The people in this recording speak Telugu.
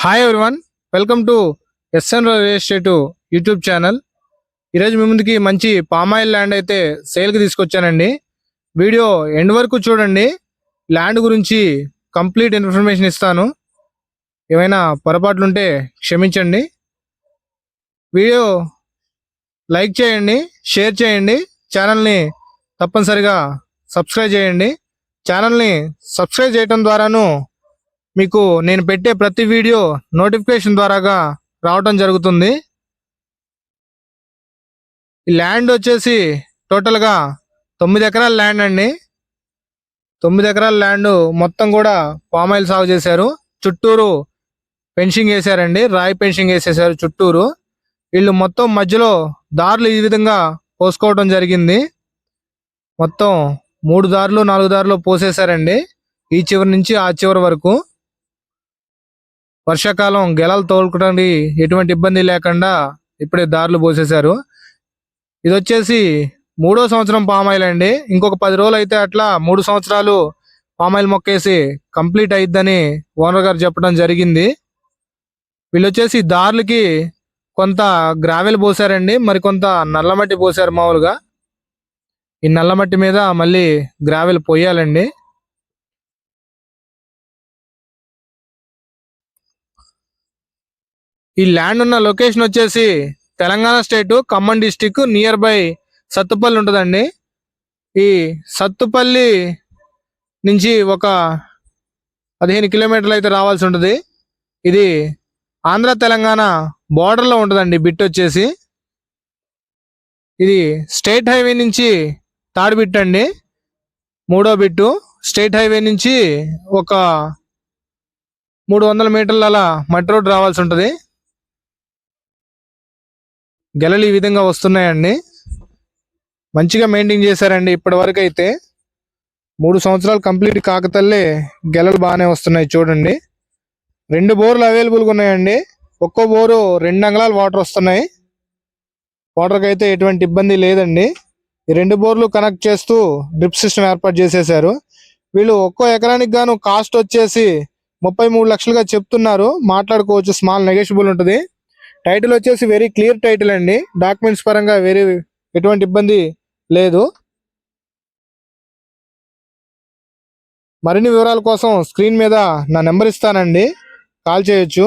Hi everyone, welcome to SN real estate YouTube channel. ఈరోజు మీ ముందుకి మంచి పామాయిల్ ల్యాండ్ అయితే సేల్కి తీసుకొచ్చానండి. వీడియో ఎండ్ వరకు చూడండి. ల్యాండ్ గురించి కంప్లీట్ ఇన్ఫర్మేషన్ ఇస్తాను. ఏమైనా పొరపాట్లు ఉంటే క్షమించండి. వీడియో లైక్ చేయండి, షేర్ చేయండి, ఛానల్ని తప్పనిసరిగా సబ్స్క్రైబ్ చేయండి. ఛానల్ని సబ్స్క్రైబ్ చేయడం ద్వారాను మీకు నేను పెట్టే ప్రతి వీడియో నోటిఫికేషన్ ద్వారాగా రావటం జరుగుతుంది. ఈ ల్యాండ్ వచ్చేసి టోటల్గా 9 ఎకరాల ల్యాండ్ అండి. 9 ఎకరాల ల్యాండ్ మొత్తం కూడా పామాయిల్ సాగు చేశారు. చుట్టూరు ఫెన్సింగ్ వేసారండి, రాయి ఫెన్సింగ్ వేసేసారు చుట్టూరు. వీళ్ళు మొత్తం మధ్యలో దారులు ఈ విధంగా పోసుకోవడం జరిగింది. మొత్తం 3 దారులు 4 దారులు పోసేశారండి, ఈ చివరి నుంచి ఆ చివరి వరకు. వర్షాకాలం గెలలు తోలుకోవడానికి ఎటువంటి ఇబ్బంది లేకుండా ఇప్పుడే దారులు పోసేశారు. ఇది వచ్చేసి 3వ సంవత్సరం పామాయిల్ అండి. ఇంకొక 10 రోజులు అయితే అట్లా 3 సంవత్సరాలు పామాయిల్ మొక్కేసి కంప్లీట్ అయిద్దని ఓనర్ గారు చెప్పడం జరిగింది. వీళ్ళు వచ్చేసి దారులకి కొంత గ్రావెల్ పోసారండి, మరి కొంత నల్లమట్టి పోసారు. మామూలుగా ఈ నల్లమట్టి మీద మళ్ళీ గ్రావెల్ పోయాలండి. ఈ ల్యాండ్ ఉన్న లొకేషన్ వచ్చేసి Telangana state Khammam district near by Sathupalli ఉంటుందండి. ఈ సత్తుపల్లి నుంచి ఒక 15 కిలోమీటర్లు అయితే రావాల్సి ఉంటుంది. ఇది ఆంధ్ర తెలంగాణ బోర్డర్లో ఉంటుందండి. బిట్ వచ్చేసి ఇది స్టేట్ హైవే నుంచి థర్డ్ బిట్ అండి, 3వ బిట్టు. స్టేట్ హైవే నుంచి ఒక 300 మీటర్ల అలా మట్టి రోడ్ రావాల్సి ఉంటుంది. గెలలు ఈ విధంగా వస్తున్నాయండి, మంచిగా మెయింటైన్ చేశారండి. ఇప్పటి వరకు అయితే 3 సంవత్సరాలు కంప్లీట్ కాకతల్లే గెలలు బాగానే వస్తున్నాయి. చూడండి, 2 బోర్లు అవైలబుల్గా ఉన్నాయండి. ఒక్కో బోరు 2 అంగుళాలు వాటర్ వస్తున్నాయి. వాటర్కి అయితే ఎటువంటి ఇబ్బంది లేదండి. ఈ 2 బోర్లు కనెక్ట్ చేస్తూ డ్రిప్ సిస్టమ్ ఏర్పాటు చేసేసారు. వీళ్ళు ఒక్కో ఎకరానికి గాను కాస్ట్ వచ్చేసి 33 లక్షలుగా చెప్తున్నారు. మాట్లాడుకోవచ్చు, స్మాల్ నెగోషియబుల్ ఉంటుంది. టైటిల్ వచ్చేసి వెరీ క్లియర్ టైటిల్ అండి. డాక్యుమెంట్స్ పరంగా ఎటువంటి ఇబ్బంది లేదు. మరిన్ని వివరాల కోసం స్క్రీన్ మీద నా నెంబర్ ఇస్తానండి, కాల్ చేయొచ్చు.